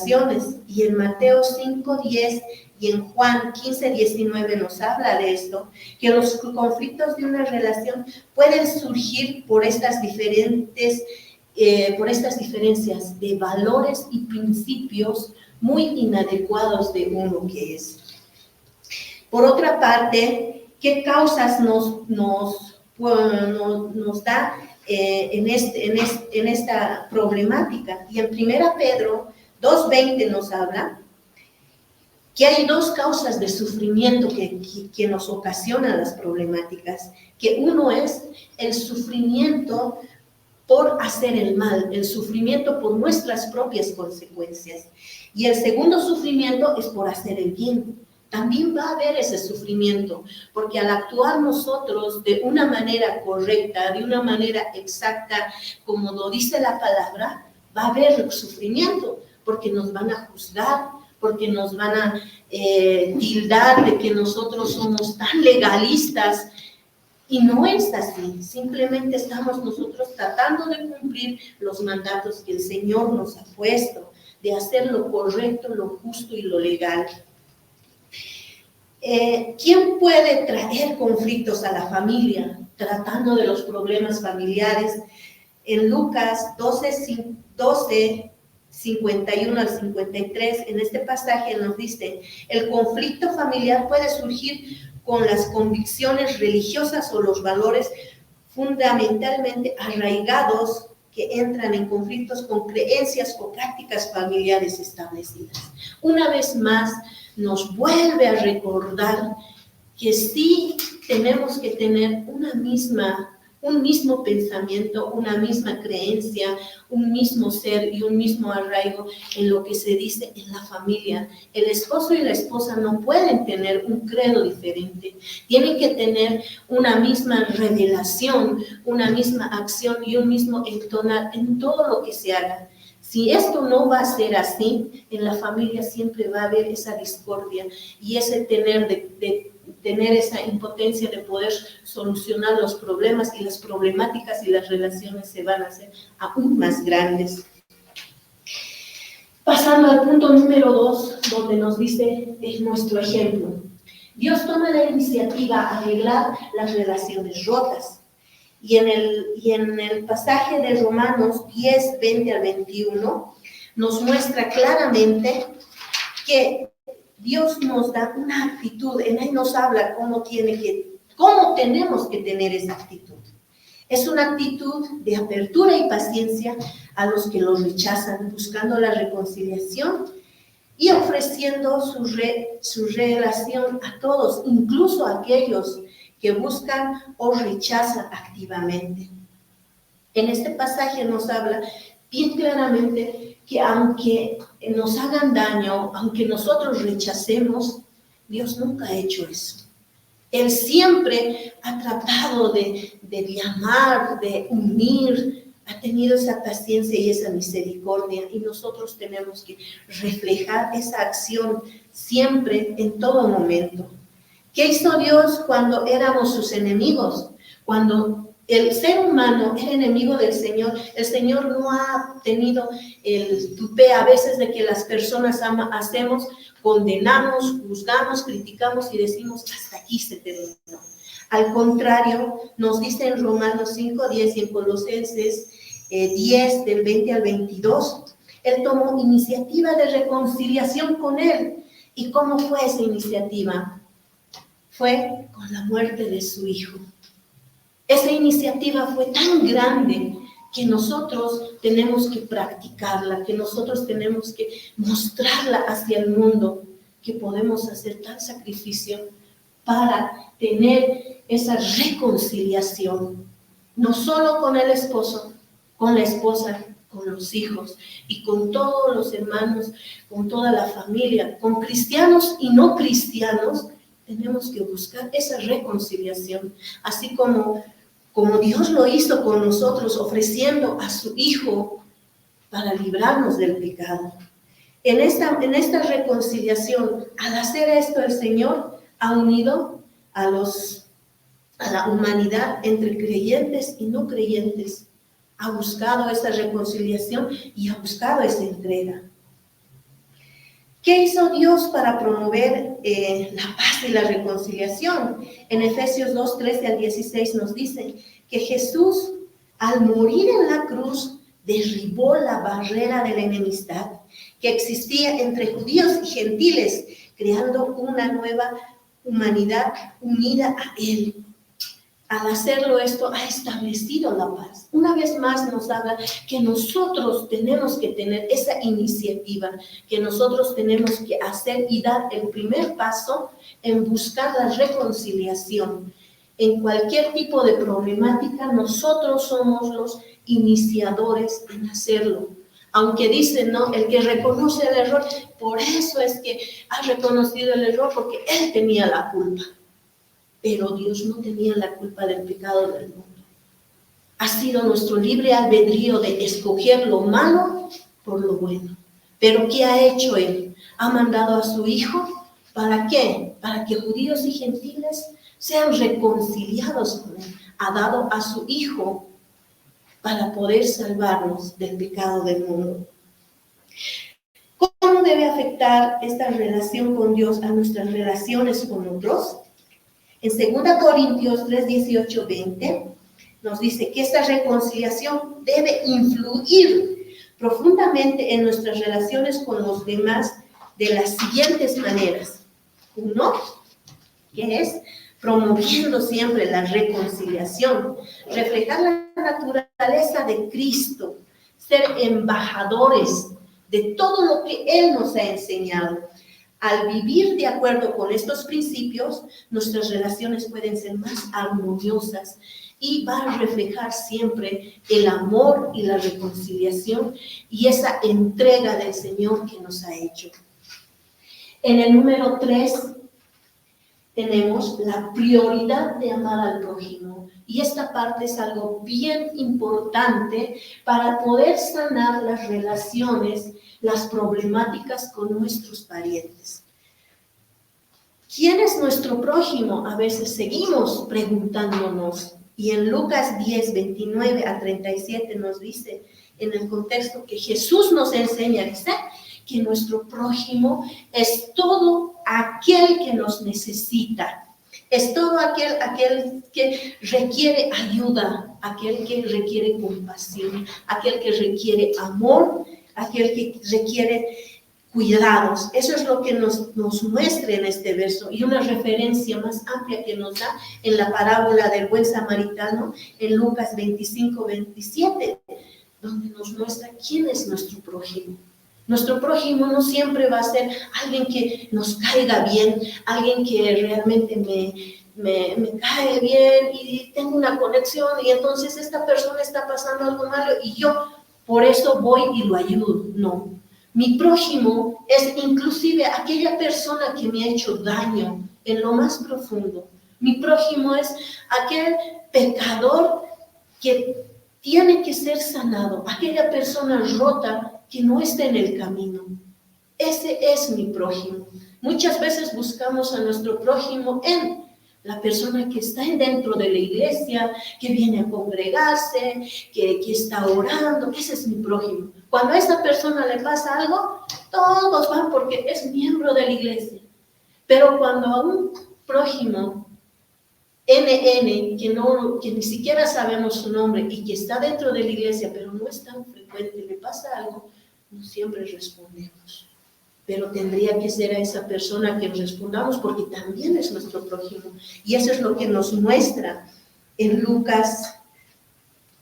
relaciones. Y en Mateo 5:10 y en Juan 15:19 nos habla de esto, que los conflictos de una relación pueden surgir por estas diferencias de valores y principios muy inadecuados de uno que es. Por otra parte, ¿qué causas nos da en esta problemática? Y en 1 Pedro 2:20 nos habla que hay dos causas de sufrimiento que nos ocasionan las problemáticas, que uno es el sufrimiento por hacer el mal, el sufrimiento por nuestras propias consecuencias. Y el segundo sufrimiento es por hacer el bien. También va a haber ese sufrimiento, porque al actuar nosotros de una manera correcta, de una manera exacta, como lo dice la palabra, va a haber sufrimiento, porque nos van a juzgar, porque nos van a tildar de que nosotros somos tan legalistas. Y no es así, simplemente estamos nosotros tratando de cumplir los mandatos que el Señor nos ha puesto, de hacer lo correcto, lo justo y lo legal. ¿Quién puede traer conflictos a la familia? Tratando de los problemas familiares. En Lucas 12, 51 al 53, en este pasaje nos dice, el conflicto familiar puede surgir con las convicciones religiosas o los valores fundamentalmente arraigados que entran en conflictos con creencias o prácticas familiares establecidas. Una vez más, nos vuelve a recordar que sí tenemos que tener un mismo pensamiento, una misma creencia, un mismo ser y un mismo arraigo en lo que se dice en la familia. El esposo y la esposa no pueden tener un credo diferente, tienen que tener una misma revelación, una misma acción y un mismo entonar en todo lo que se haga. Si esto no va a ser así, en la familia siempre va a haber esa discordia y ese tener esa impotencia de poder solucionar los problemas, y las problemáticas y las relaciones se van a hacer aún más grandes. Pasando al punto número 2, donde nos dice nuestro ejemplo. Dios toma la iniciativa a arreglar las relaciones rotas. Y en el pasaje de Romanos 10, 20 al 21, nos muestra claramente que Dios nos da una actitud, en ahí nos habla cómo tenemos que tener esa actitud. Es una actitud de apertura y paciencia a los que los rechazan, buscando la reconciliación y ofreciendo su relación a todos, incluso a aquellos que buscan o rechazan activamente. En este pasaje nos habla bien claramente que aunque nos hagan daño, aunque nosotros rechacemos, Dios nunca ha hecho eso. Él siempre ha tratado de amar, de unir, ha tenido esa paciencia y esa misericordia, y nosotros tenemos que reflejar esa acción siempre, en todo momento. ¿Qué hizo Dios cuando éramos sus enemigos? Cuando el ser humano era enemigo del Señor, el Señor no ha tenido el tupé a veces de que las personas hacemos, condenamos, juzgamos, criticamos y decimos, hasta aquí se terminó. Al contrario, nos dice en Romanos 5:10 y en Colosenses 10, del 20 al 22, Él tomó iniciativa de reconciliación con Él. ¿Y cómo fue esa iniciativa? Fue con la muerte de su Hijo. Esa iniciativa fue tan grande que nosotros tenemos que practicarla, que nosotros tenemos que mostrarla hacia el mundo, que podemos hacer tal sacrificio para tener esa reconciliación, no solo con el esposo, con la esposa, con los hijos y con todos los hermanos, con toda la familia, con cristianos y no cristianos. Tenemos que buscar esa reconciliación, así como Dios lo hizo con nosotros, ofreciendo a su Hijo para librarnos del pecado. En esta reconciliación, al hacer esto, el Señor ha unido a la humanidad entre creyentes y no creyentes. Ha buscado esa reconciliación y ha buscado esa entrega. ¿Qué hizo Dios para promover la paz y la reconciliación? En Efesios 2, 13 al 16 nos dice que Jesús, al morir en la cruz, derribó la barrera de la enemistad que existía entre judíos y gentiles, creando una nueva humanidad unida a Él. Al hacerlo esto, ha establecido la paz. Una vez más nos habla que nosotros tenemos que tener esa iniciativa, que nosotros tenemos que hacer y dar el primer paso en buscar la reconciliación. En cualquier tipo de problemática, nosotros somos los iniciadores en hacerlo. Aunque dicen, no, el que reconoce el error, por eso es que ha reconocido el error, porque él tenía la culpa. Pero Dios no tenía la culpa del pecado del mundo. Ha sido nuestro libre albedrío de escoger lo malo por lo bueno. Pero ¿qué ha hecho Él? Ha mandado a su Hijo, ¿para qué? Para que judíos y gentiles sean reconciliados con Él. Ha dado a su Hijo para poder salvarnos del pecado del mundo. ¿Cómo debe afectar esta relación con Dios a nuestras relaciones con otros? En 2 Corintios 3, 18, 20 nos dice que esta reconciliación debe influir profundamente en nuestras relaciones con los demás de las siguientes maneras. Uno, que es promoviendo siempre la reconciliación, reflejar la naturaleza de Cristo, ser embajadores de todo lo que Él nos ha enseñado. Al vivir de acuerdo con estos principios, nuestras relaciones pueden ser más armoniosas y va a reflejar siempre el amor y la reconciliación y esa entrega del Señor que nos ha hecho. En el número 3 tenemos la prioridad de amar al prójimo. Y esta parte es algo bien importante para poder sanar las relaciones, las problemáticas con nuestros parientes. ¿Quién es nuestro prójimo? A veces seguimos preguntándonos. Y en Lucas 10, 29 a 37 nos dice, en el contexto que Jesús nos enseña, dice que nuestro prójimo es todo aquel que nos necesita. Es todo aquel que requiere ayuda, aquel que requiere compasión, aquel que requiere amor, aquel que requiere cuidados. Eso es lo que nos muestra en este verso. Y una referencia más amplia que nos da en la parábola del buen samaritano, en Lucas 25, 27, donde nos muestra quién es nuestro prójimo. Nuestro prójimo no siempre va a ser alguien que nos caiga bien, alguien que realmente me cae bien y tengo una conexión y entonces esta persona está pasando algo malo y yo por eso voy y lo ayudo. No, mi prójimo es inclusive aquella persona que me ha hecho daño en lo más profundo. Mi prójimo es aquel pecador que tiene que ser sanado, aquella persona rota que no está en el camino. Ese es mi prójimo. Muchas veces buscamos a nuestro prójimo en la persona que está dentro de la iglesia, que viene a congregarse, que está orando. Ese es mi prójimo. Cuando a esa persona le pasa algo, todos van porque es miembro de la iglesia. Pero cuando a un prójimo que ni siquiera sabemos su nombre y que está dentro de la iglesia, pero no es tan frecuente, le pasa algo, no siempre respondemos. Pero tendría que ser a esa persona que respondamos porque también es nuestro prójimo. Y eso es lo que nos muestra en Lucas,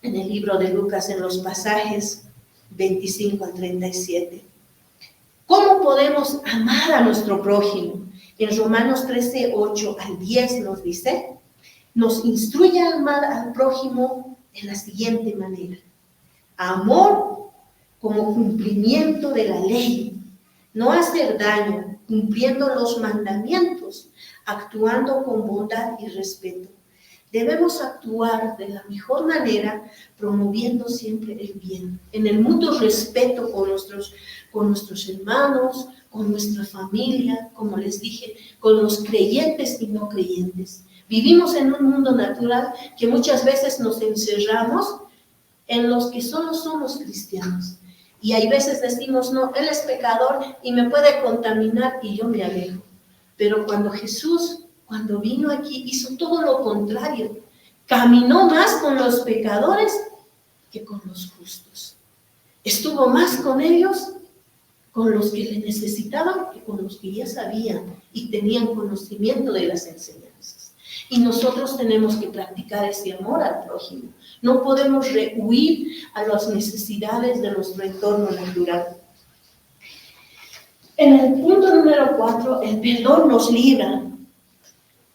en el libro de Lucas, en los pasajes 25 al 37. ¿Cómo podemos amar a nuestro prójimo? En Romanos 13, 8 al 10 nos dice, nos instruye a amar al prójimo de la siguiente manera. Amor como cumplimiento de la ley. No hacer daño, cumpliendo los mandamientos, actuando con bondad y respeto. Debemos actuar de la mejor manera, promoviendo siempre el bien, en el mutuo respeto con nuestros hermanos, con nuestra familia, como les dije, con los creyentes y no creyentes. Vivimos en un mundo natural que muchas veces nos encerramos en los que solo somos cristianos. Y hay veces decimos, no, él es pecador y me puede contaminar y yo me alejo. Pero cuando Jesús, cuando vino aquí, hizo todo lo contrario. Caminó más con los pecadores que con los justos. Estuvo más con ellos, con los que le necesitaban, que con los que ya sabían y tenían conocimiento de las enseñanzas. Y nosotros tenemos que practicar ese amor al prójimo. No podemos rehuir a las necesidades de nuestro entorno natural. En el punto número 4, el perdón nos libra.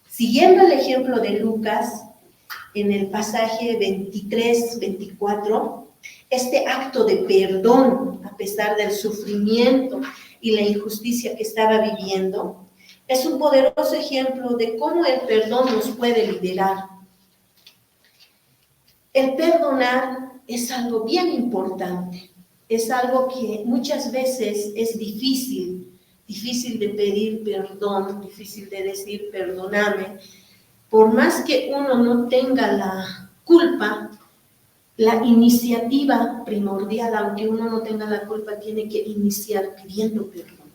Siguiendo el ejemplo de Lucas, en el pasaje 23-24, este acto de perdón, a pesar del sufrimiento y la injusticia que estaba viviendo, es un poderoso ejemplo de cómo el perdón nos puede liberar. El perdonar es algo bien importante, es algo que muchas veces es difícil de pedir perdón, difícil de decir perdóname. Por más que uno no tenga la culpa, la iniciativa primordial, aunque uno no tenga la culpa, tiene que iniciar pidiendo perdón.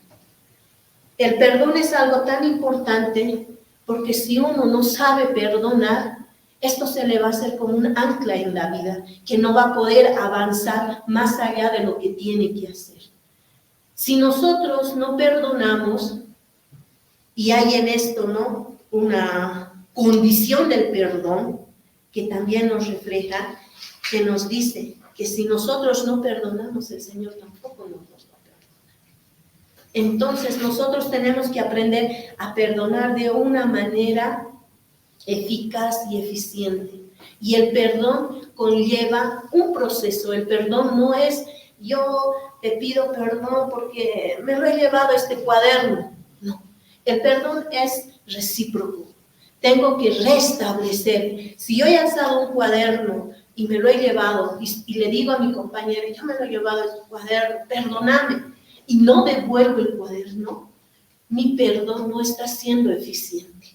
El perdón es algo tan importante porque si uno no sabe perdonar, esto se le va a hacer como un ancla en la vida, que no va a poder avanzar más allá de lo que tiene que hacer. Si nosotros no perdonamos, y hay en esto, ¿no?, una condición del perdón que también nos refleja, que nos dice que si nosotros no perdonamos, el Señor tampoco nos va a perdonar. Entonces nosotros tenemos que aprender a perdonar de una manera eficaz y eficiente. Y el perdón conlleva un proceso. El perdón no es yo te pido perdón porque me lo he llevado este cuaderno. No, el perdón es recíproco. Tengo que restablecer. Si yo he alzado un cuaderno y me lo he llevado y le digo a mi compañera, yo me lo he llevado este cuaderno, perdóname, y no devuelvo el cuaderno, mi perdón no está siendo eficiente.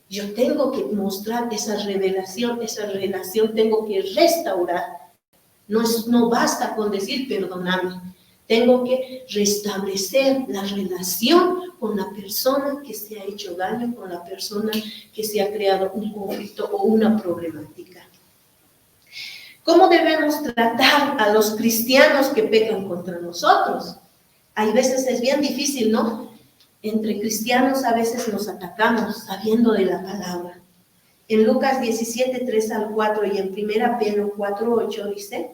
Yo tengo que mostrar esa relación tengo que restaurar. No basta con decir perdóname. Tengo que restablecer la relación con la persona que se ha hecho daño, con la persona que se ha creado un conflicto o una problemática. ¿Cómo debemos tratar a los cristianos que pecan contra nosotros? Hay veces es bien difícil, ¿no? Entre cristianos a veces nos atacamos sabiendo de la palabra. En Lucas 17, 3-4 y en 1 Pedro 4, 8 dice,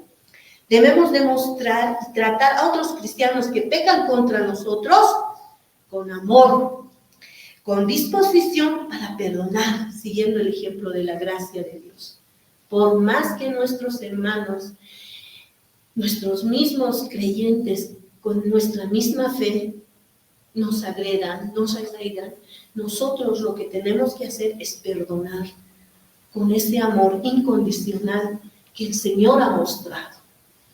debemos demostrar y tratar a otros cristianos que pecan contra nosotros con amor, con disposición para perdonar, siguiendo el ejemplo de la gracia de Dios. Por más que nuestros hermanos, nuestros mismos creyentes, con nuestra misma fe, nos agredan, nosotros lo que tenemos que hacer es perdonar con ese amor incondicional que el Señor ha mostrado.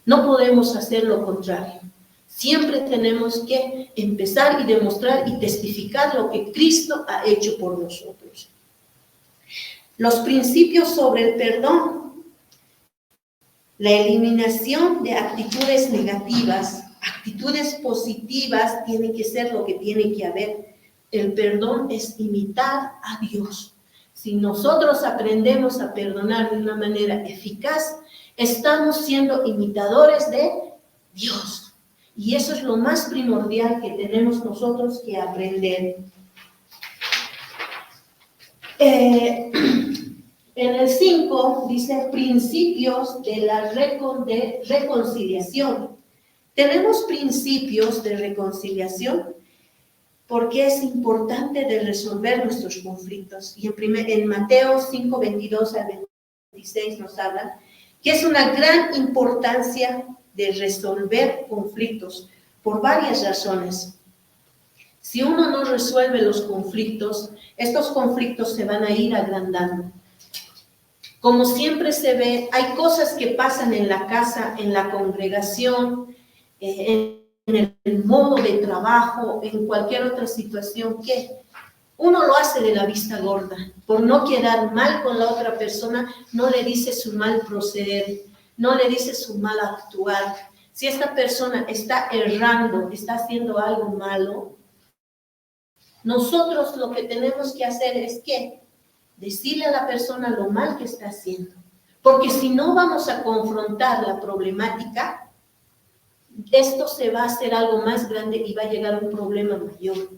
No podemos hacer lo contrario. Siempre tenemos que empezar y demostrar y testificar lo que Cristo ha hecho por nosotros. Los principios sobre el perdón. La eliminación de actitudes negativas. Actitudes positivas tienen que ser lo que tiene que haber. El perdón es imitar a Dios. Si nosotros aprendemos a perdonar de una manera eficaz, estamos siendo imitadores de Dios. Y eso es lo más primordial que tenemos nosotros que aprender. En el 5 dice principios de la reconciliación. Tenemos principios de reconciliación porque es importante de resolver nuestros conflictos. Y en Mateo 5, 22-26 nos habla que es una gran importancia de resolver conflictos por varias razones. Si uno no resuelve los conflictos, estos conflictos se van a ir agrandando. Como siempre se ve, hay cosas que pasan en la casa, en la congregación, en el modo de trabajo, en cualquier otra situación que uno lo hace de la vista gorda. Por no quedar mal con la otra persona, no le dice su mal proceder, no le dice su mal actuar, si esta persona está errando, está haciendo algo malo, nosotros lo que tenemos que hacer es que decirle a la persona lo mal que está haciendo. Porque si no vamos a confrontar la problemática, esto se va a hacer algo más grande y va a llegar a un problema mayor.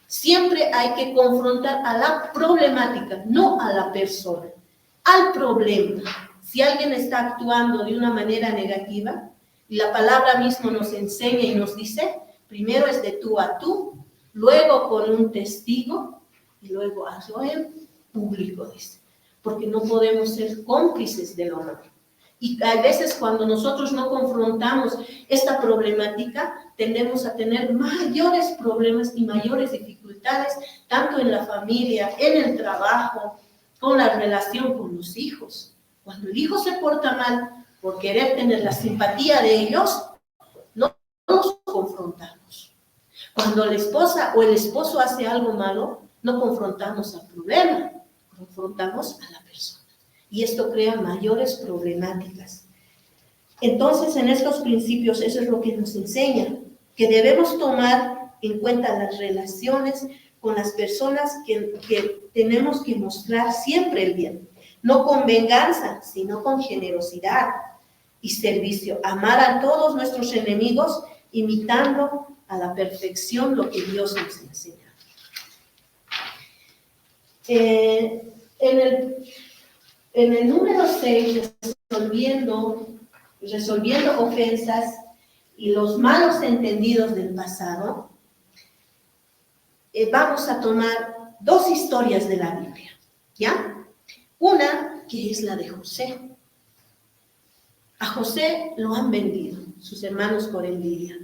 Siempre hay que confrontar a la problemática, no a la persona, al problema. Si alguien está actuando de una manera negativa, y la palabra mismo nos enseña y nos dice, primero es de tú a tú, luego con un testigo, y luego hazlo en público, dice. Porque no podemos ser cómplices del honor. Y a veces cuando nosotros no confrontamos esta problemática, tendemos a tener mayores problemas y mayores dificultades, tanto en la familia, en el trabajo, con la relación con los hijos. Cuando el hijo se porta mal por querer tener la simpatía de ellos, no nos confrontamos. Cuando la esposa o el esposo hace algo malo, no confrontamos al problema, confrontamos a la persona. Y esto crea mayores problemáticas. Entonces, en estos principios, eso es lo que nos enseña, que debemos tomar en cuenta las relaciones con las personas que tenemos que mostrar siempre el bien. No con venganza, sino con generosidad y servicio. Amar a todos nuestros enemigos, imitando a la perfección lo que Dios nos enseña. En el número 6, resolviendo ofensas y los malos entendidos del pasado, vamos a tomar dos historias de la Biblia, ¿ya? Una que es la de José. A José lo han vendido sus hermanos por envidia.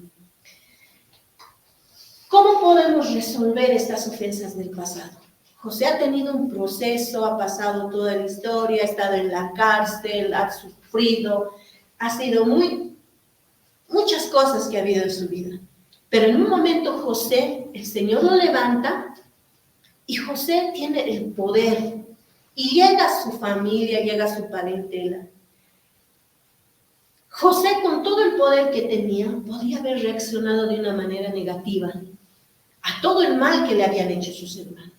¿Cómo podemos resolver estas ofensas del pasado? José ha tenido un proceso, ha pasado toda la historia, ha estado en la cárcel, ha sufrido, ha sido muchas cosas que ha habido en su vida. Pero en un momento José, el Señor lo levanta y José tiene el poder y llega a su familia, llega a su parentela. José, con todo el poder que tenía, podía haber reaccionado de una manera negativa a todo el mal que le habían hecho sus hermanos.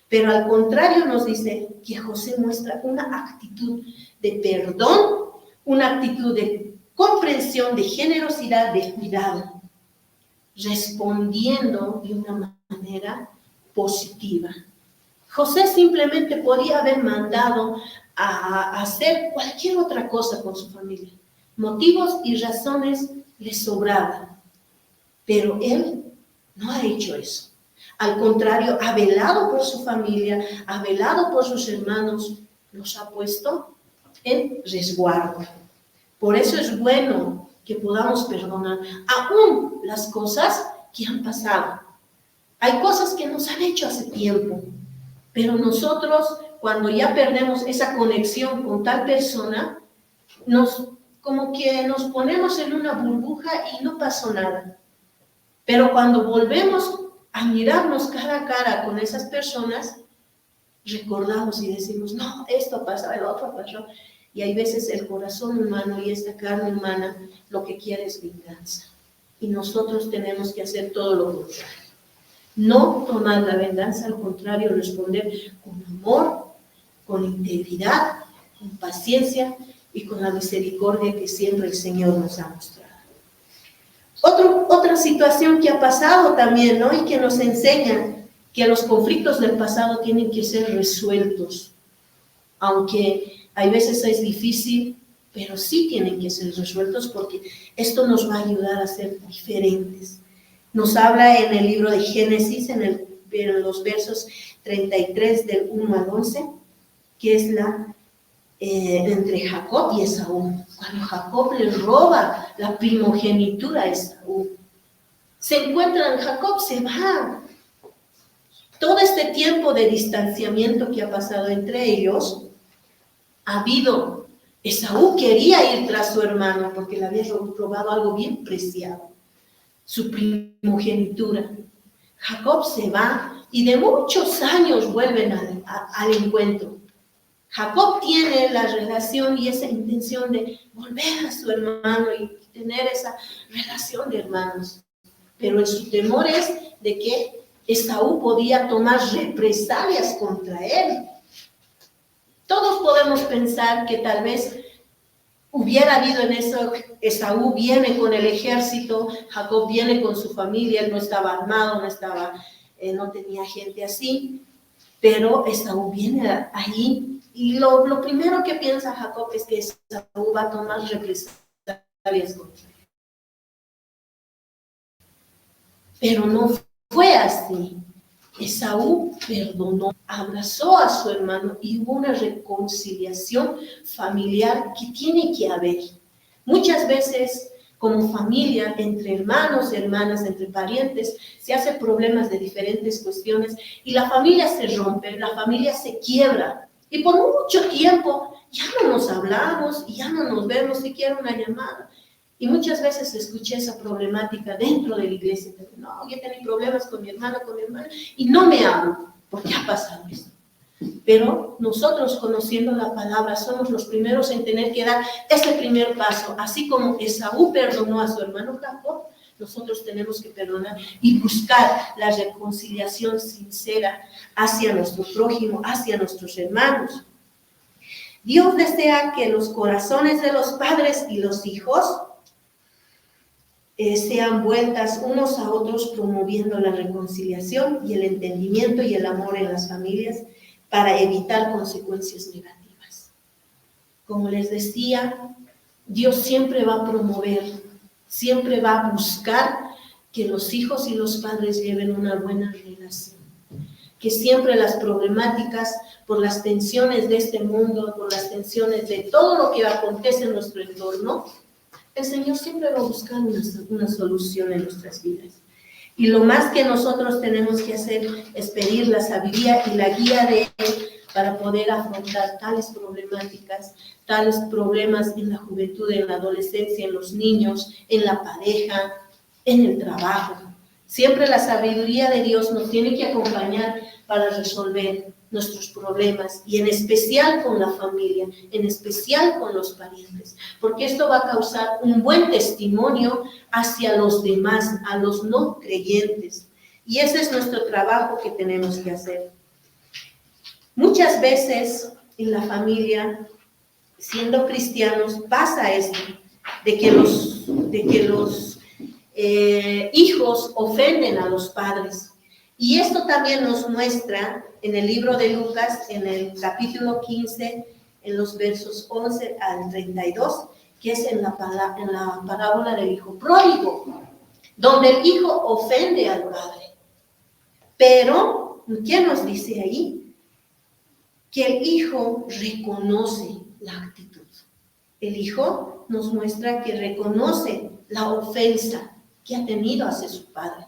Pero al contrario nos dice que José muestra una actitud de perdón, una actitud de comprensión, de generosidad, de cuidado, respondiendo de una manera positiva. José simplemente podía haber mandado a hacer cualquier otra cosa con su familia. Motivos y razones le sobraban, pero él no ha hecho eso. Al contrario, ha velado por su familia, ha velado por sus hermanos, los ha puesto en resguardo. Por eso es bueno que podamos perdonar aún las cosas que han pasado. Hay cosas que nos han hecho hace tiempo, pero nosotros, cuando ya perdemos esa conexión con tal persona, como que nos ponemos en una burbuja y no pasó nada. Pero cuando volvemos a mirarnos cara a cara con esas personas, recordamos y decimos, no, esto pasó, el otro pasó. Y hay veces el corazón humano y esta carne humana lo que quiere es venganza. Y nosotros tenemos que hacer todo lo contrario. No tomar la venganza, al contrario, responder con amor, con integridad, con paciencia y con la misericordia que siempre el Señor nos ha mostrado. Otra situación que ha pasado también, ¿no? Y que nos enseña que los conflictos del pasado tienen que ser resueltos, aunque hay veces es difícil, pero sí tienen que ser resueltos porque esto nos va a ayudar a ser diferentes. Nos habla en el libro de Génesis, en los versos 33 del 1 al 11, que es entre Jacob y Esaú. Cuando Jacob le roba la primogenitura a Esaú, se encuentran, Jacob se va. Todo este tiempo de distanciamiento que ha pasado entre ellos, ha habido. Esaú quería ir tras su hermano porque le había robado algo bien preciado, su primogenitura. Jacob se va y de muchos años vuelven al encuentro. Jacob tiene la relación y esa intención de volver a su hermano y tener esa relación de hermanos. Pero en su temor es de que Esaú podía tomar represalias contra él. Todos podemos pensar que tal vez hubiera habido en eso, Esaú viene con el ejército, Jacob viene con su familia, él no estaba armado, no tenía gente así, pero Esaú viene ahí y lo primero que piensa Jacob es que Esaú va a tomar represalias contra él. Pero no fue así. Esaú perdonó, abrazó a su hermano y hubo una reconciliación familiar que tiene que haber. Muchas veces, como familia, entre hermanos, hermanas, entre parientes, se hacen problemas de diferentes cuestiones y la familia se rompe, la familia se quiebra. Y por mucho tiempo ya no nos hablamos y ya no nos vemos siquiera una llamada. Y muchas veces escuché esa problemática dentro de la iglesia. No, yo tengo problemas con mi hermana, y no me hablo. ¿Por qué ha pasado esto? Pero nosotros, conociendo la palabra, somos los primeros en tener que dar ese primer paso. Así como Esaú perdonó a su hermano Jacob, nosotros tenemos que perdonar y buscar la reconciliación sincera hacia nuestro prójimo, hacia nuestros hermanos. Dios desea que los corazones de los padres y los hijos sean vueltas unos a otros, promoviendo la reconciliación y el entendimiento y el amor en las familias para evitar consecuencias negativas. Como les decía, Dios siempre va a promover, siempre va a buscar que los hijos y los padres lleven una buena relación. Que siempre las problemáticas, por las tensiones de este mundo, por las tensiones de todo lo que acontece en nuestro entorno, el Señor siempre va a buscar una solución en nuestras vidas. Y lo más que nosotros tenemos que hacer es pedir la sabiduría y la guía de Él para poder afrontar tales problemáticas, tales problemas en la juventud, en la adolescencia, en los niños, en la pareja, en el trabajo. Siempre la sabiduría de Dios nos tiene que acompañar para resolver nuestros problemas, y en especial con la familia, en especial con los parientes, porque esto va a causar un buen testimonio hacia los demás, a los no creyentes, y ese es nuestro trabajo que tenemos que hacer. Muchas veces en la familia, siendo cristianos, pasa esto, de que los hijos ofenden a los padres. Y esto también nos muestra en el libro de Lucas, en el capítulo 15, en los versos 11 al 32, que es en la parábola del hijo pródigo, donde el hijo ofende al padre. Pero, ¿qué nos dice ahí? Que el hijo reconoce la actitud. El hijo nos muestra que reconoce la ofensa que ha tenido hacia su padre.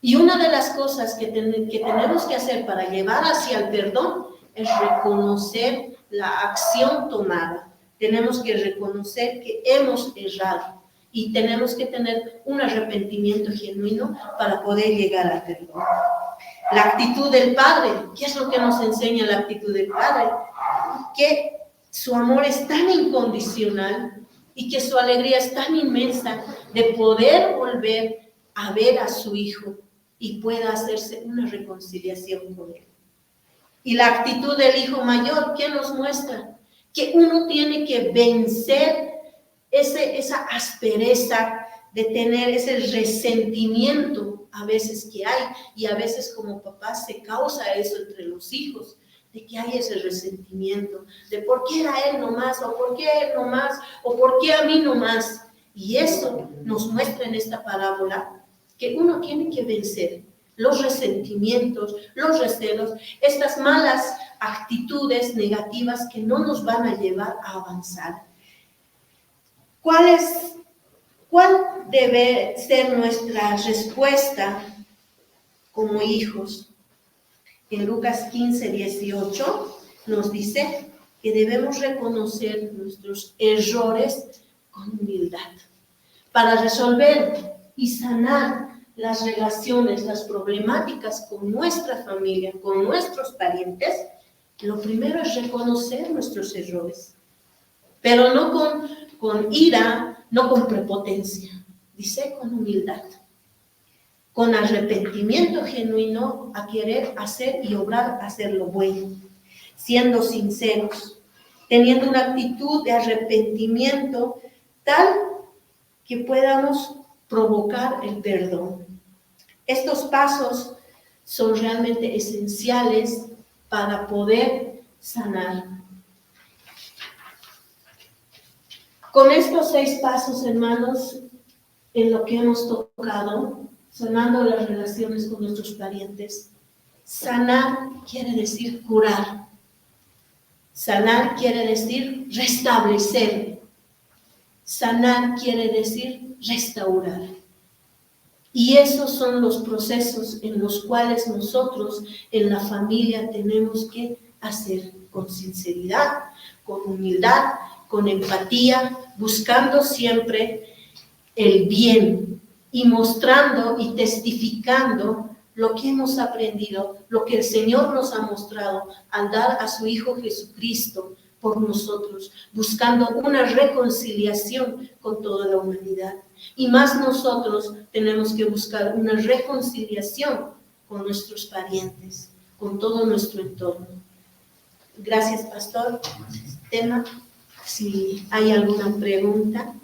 Y una de las cosas que tenemos que hacer para llevar hacia el perdón es reconocer la acción tomada. Tenemos que reconocer que hemos errado y tenemos que tener un arrepentimiento genuino para poder llegar al perdón. La actitud del Padre, ¿qué es lo que nos enseña la actitud del Padre? Que su amor es tan incondicional y que su alegría es tan inmensa de poder volver a ver a su hijo y pueda hacerse una reconciliación con él. Y la actitud del hijo mayor, ¿qué nos muestra? Que uno tiene que vencer esa aspereza de tener ese resentimiento a veces que hay, y a veces como papá se causa eso entre los hijos, de que hay ese resentimiento, de por qué era él nomás, o por qué él nomás, o por qué a mí nomás. Y eso nos muestra en esta parábola que uno tiene que vencer los resentimientos, los recelos, estas malas actitudes negativas que no nos van a llevar a avanzar. ¿Cuál debe ser nuestra respuesta como hijos? En Lucas 15, 18 nos dice que debemos reconocer nuestros errores con humildad para resolver y sanar las relaciones, las problemáticas con nuestra familia, con nuestros parientes. Lo primero es reconocer nuestros errores, pero no con ira, no con prepotencia, dice con humildad, con arrepentimiento genuino a querer hacer y obrar, hacer lo bueno, siendo sinceros, teniendo una actitud de arrepentimiento tal que podamos provocar el perdón. Estos pasos son realmente esenciales para poder sanar. Con estos 6 pasos, hermanos, en lo que hemos tocado, sanando las relaciones con nuestros parientes, sanar quiere decir curar. Sanar quiere decir restablecer. Sanar quiere decir restaurar. Y esos son los procesos en los cuales nosotros en la familia tenemos que hacer con sinceridad, con humildad, con empatía, buscando siempre el bien y mostrando y testificando lo que hemos aprendido, lo que el Señor nos ha mostrado al dar a su Hijo Jesucristo por nosotros, buscando una reconciliación con toda la humanidad. Y más nosotros tenemos que buscar una reconciliación con nuestros parientes, con todo nuestro entorno. Gracias, pastor, por este tema. Si hay alguna pregunta.